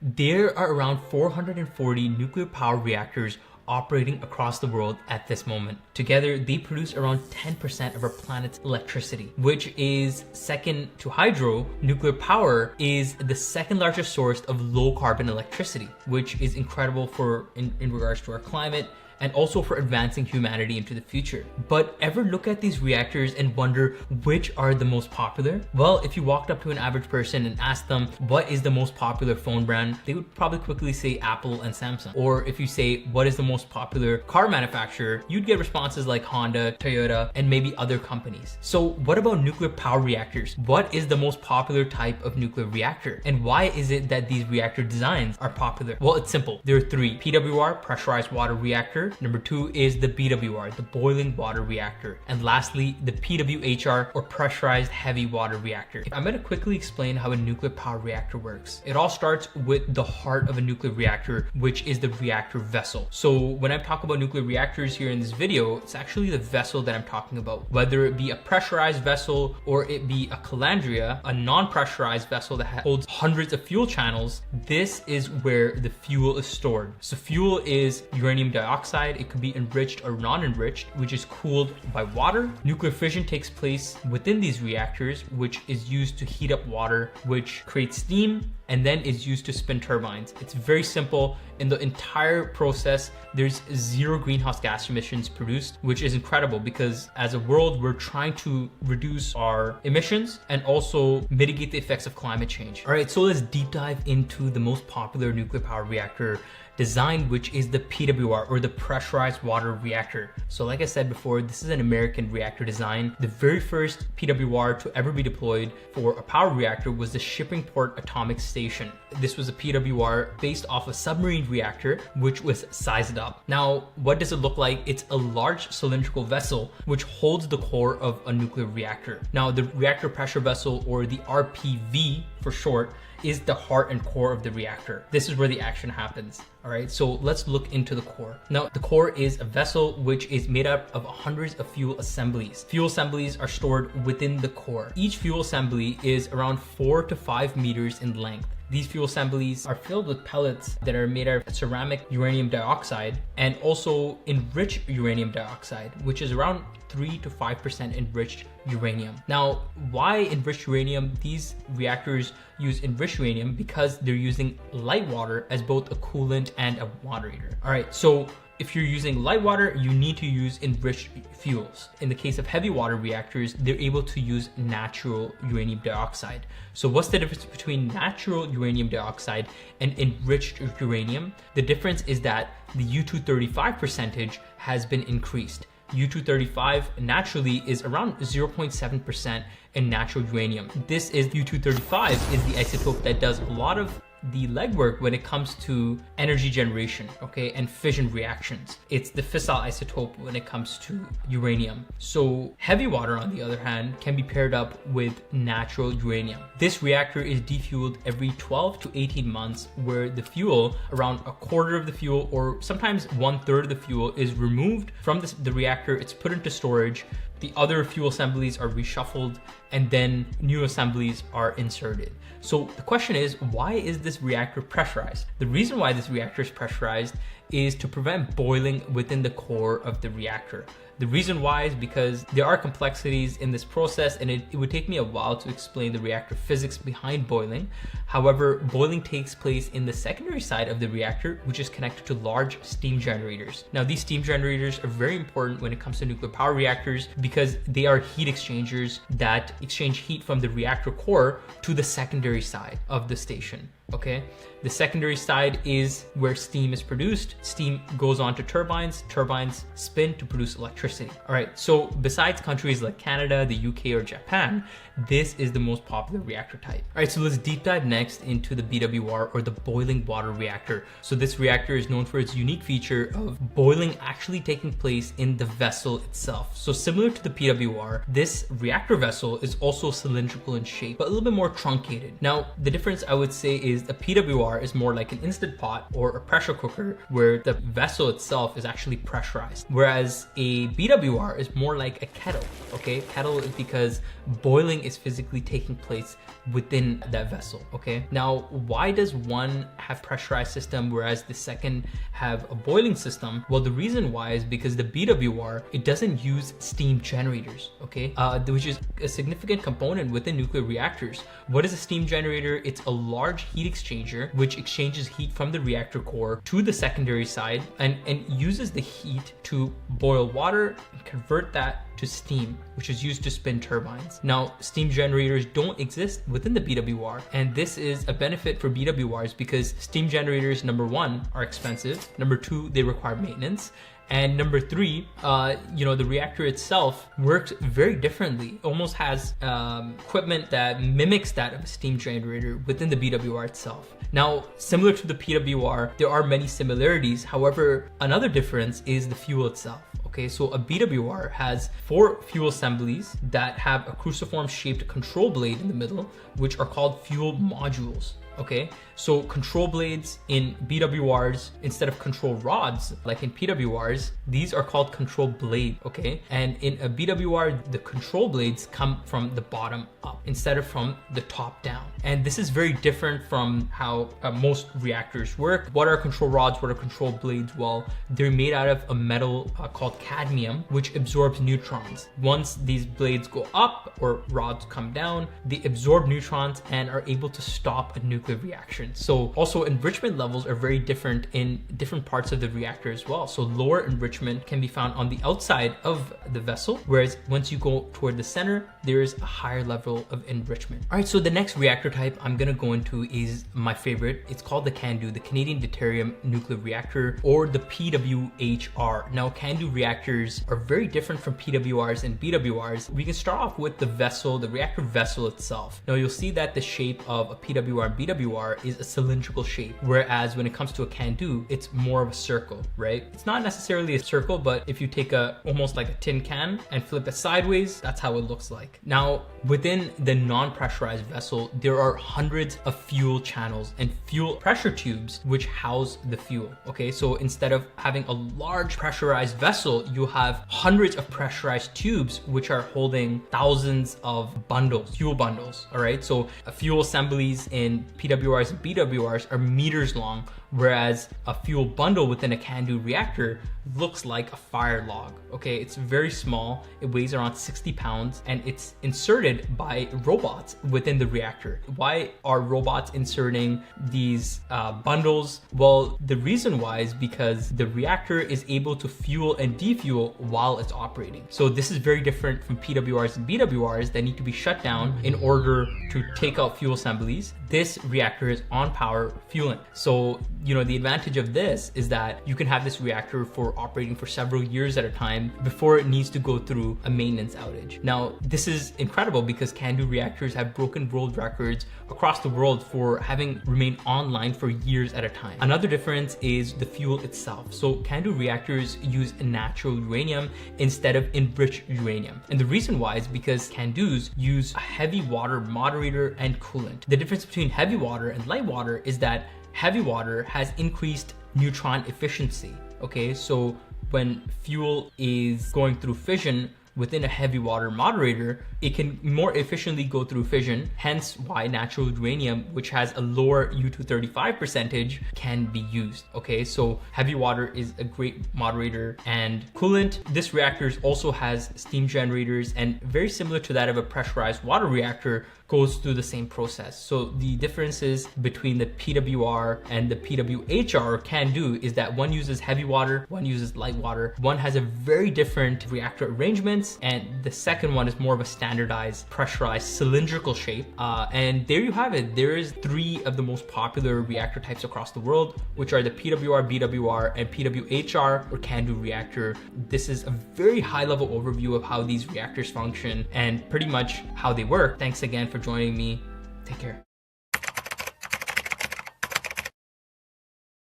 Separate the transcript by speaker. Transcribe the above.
Speaker 1: There are around 440 nuclear power reactors operating across the world at this moment. Together, they produce around 10% of our planet's electricity, which is second to hydro. Nuclear power is the second largest source of low carbon electricity, which is incredible in regards to our climate and also for advancing humanity into the future. But ever look at these reactors and wonder which are the most popular? Well, if you walked up to an average person and asked them what is the most popular phone brand, they would probably quickly say Apple and Samsung. Or if you say what is the most popular car manufacturer, you'd get responses like Honda, Toyota, and maybe other companies. So what about nuclear power reactors? What is the most popular type of nuclear reactor? And why is it that these reactor designs are popular? Well, it's simple. There are three: PWR, Pressurized Water Reactor. Number two is the BWR, the Boiling Water Reactor. And lastly, the PWHR, or Pressurized Heavy Water Reactor. I'm going to quickly explain how a nuclear power reactor works. It all starts with the heart of a nuclear reactor, which is the reactor vessel. So when I talk about nuclear reactors here in this video, it's actually the vessel that I'm talking about. Whether it be a pressurized vessel or it be a calandria, a non-pressurized vessel that holds hundreds of fuel channels, this is where the fuel is stored. So fuel is uranium dioxide. It could be enriched or non-enriched, which is cooled by water. Nuclear fission takes place within these reactors, which is used to heat up water, which creates steam and then is used to spin turbines. It's very simple. In the entire process, there's zero greenhouse gas emissions produced, which is incredible because as a world, we're trying to reduce our emissions and also mitigate the effects of climate change. All right, so let's deep dive into the most popular nuclear power reactor design, which is the PWR, or the Pressurized Water Reactor. So like I said before, this is an American reactor design. The very first PWR to ever be deployed for a power reactor was the Shippingport Atomic Station. This was a PWR based off a submarine reactor, which was sized up. Now, what does it look like? It's a large cylindrical vessel which holds the core of a nuclear reactor. Now, the reactor pressure vessel, or the RPV for short, is the heart and core of the reactor. This is where the action happens. All right, so let's look into the core. Now, the core is a vessel which is made up of hundreds of fuel assemblies. Fuel assemblies are stored within the core. Each fuel assembly is around 4 to 5 meters in length. These fuel assemblies are filled with pellets that are made out of ceramic uranium dioxide and also enriched uranium dioxide, which is around 3 to 5% enriched uranium. Now, why enriched uranium? These reactors use enriched uranium because they're using light water as both a coolant and a moderator. All right, so if you're using light water, you need to use enriched fuels. In the case of heavy water reactors, they're able to use natural uranium dioxide. So what's the difference between natural uranium dioxide and enriched uranium? The difference is that the U-235 percentage has been increased. U-235 naturally is around 0.7% in natural uranium. This is U-235 is the isotope that does a lot of the legwork when it comes to energy generation, okay, and fission reactions. It's the fissile isotope when it comes to uranium. So heavy water, on the other hand, can be paired up with natural uranium. This reactor is defueled every 12 to 18 months, where the fuel, around a quarter of the fuel or sometimes 1/3 of the fuel, is removed from the reactor. It's put into storage. The other fuel assemblies are reshuffled and then new assemblies are inserted. So the question is, why is this reactor pressurized? The reason why this reactor is pressurized is to prevent boiling within the core of the reactor. The reason why is because there are complexities in this process, and it would take me a while to explain the reactor physics behind boiling. However, boiling takes place in the secondary side of the reactor, which is connected to large steam generators. Now, these steam generators are very important when it comes to nuclear power reactors because they are heat exchangers that exchange heat from the reactor core to the secondary side of the station. Okay, the secondary side is where steam is produced. Steam goes on to turbines. Turbines spin to produce electricity. All right, so besides countries like Canada, the UK, or Japan, this is the most popular reactor type. All right, so let's deep dive next into the BWR, or the Boiling Water Reactor. So this reactor is known for its unique feature of boiling actually taking place in the vessel itself. So similar to the PWR, this reactor vessel is also cylindrical in shape, but a little bit more truncated. Now, the difference I would say is is a PWR is more like an instant pot or a pressure cooker where the vessel itself is actually pressurized, whereas a BWR is more like a kettle. Okay, kettle is because boiling is physically taking place within that vessel. Okay, now why does one have pressurized system whereas the second have a boiling system? Well, the reason why is because the BWR, it doesn't use steam generators, okay, which is a significant component within nuclear reactors. What is a steam generator? It's a large heat exchanger which exchanges heat from the reactor core to the secondary side and uses the heat to boil water and convert that to steam, which is used to spin turbines. Now, steam generators don't exist within the BWR, and this is a benefit for BWRs because steam generators, number one, are expensive. Number two, they require maintenance. And number three, the reactor itself works very differently. It almost has equipment that mimics that of a steam generator within the BWR itself. Now, similar to the PWR, there are many similarities. However, another difference is the fuel itself. Okay, so a BWR has 4 fuel assemblies that have a cruciform shaped control blade in the middle, which are called fuel modules. Okay, so control blades in BWRs, instead of control rods like in PWRs, these are called control blade. Okay, and in a BWR, the control blades come from the bottom up instead of from the top down. And this is very different from how most reactors work. What are control rods? What are control blades? Well, they're made out of a metal called cadmium, which absorbs neutrons. Once these blades go up or rods come down, they absorb neutrons and are able to stop a nuclear reaction. So also enrichment levels are very different in different parts of the reactor as well. So lower enrichment can be found on the outside of the vessel, whereas once you go toward the center, there is a higher level of enrichment. All right, so the next reactor type I'm gonna go into is my favorite. It's called the CANDU, the Canadian Deuterium Nuclear Reactor, or the PWHR. Now, CANDU reactors are very different from PWRs and BWRs. We can start off with the vessel, the reactor vessel itself. Now, you'll see that the shape of a PWR and BWR is a cylindrical shape, whereas when it comes to a CANDU, it's more of a circle, right? It's not necessarily a circle, but if you take almost like a tin can and flip it sideways, that's how it looks like. Now, within the non-pressurized vessel, there are hundreds of fuel channels and fuel pressure tubes which house the fuel. Okay, so instead of having a large pressurized vessel, you have hundreds of pressurized tubes which are holding thousands of bundles, fuel bundles. All right, so fuel assemblies in PWRs and BWRs are meters long, whereas a fuel bundle within a CANDU reactor looks like a fire log. Okay, it's very small, it weighs around 60 pounds, and it's inserted by robots within the reactor. Why are robots inserting these bundles? Well, the reason why is because the reactor is able to fuel and defuel while it's operating. So this is very different from PWRs and BWRs that need to be shut down in order to take out fuel assemblies. This reactor is on power fueling. So, the advantage of this is that you can have this reactor for operating for several years at a time before it needs to go through a maintenance outage. Now, this is incredible because CANDU reactors have broken world records across the world for having remained online for years at a time. Another difference is the fuel itself. So CANDU reactors use natural uranium instead of enriched uranium. And the reason why is because CANDUs use a heavy water moderator and coolant. The difference between heavy water and light water is that heavy water has increased neutron efficiency. Okay, so when fuel is going through fission within a heavy water moderator, it can more efficiently go through fission, hence why natural uranium, which has a lower U-235 percentage, can be used. Okay, so heavy water is a great moderator and coolant. This reactor also has steam generators, and very similar to that of a pressurized water reactor, goes through the same process. So the differences between the PWR and the PWHR or CANDU is that one uses heavy water, one uses light water. One has a very different reactor arrangements, and the second one is more of a standardized pressurized cylindrical shape. And there you have it. There is 3 of the most popular reactor types across the world, which are the PWR, BWR, and PWHR or CANDU reactor. This is a very high level overview of how these reactors function and pretty much how they work. Thanks again for joining me. Take care.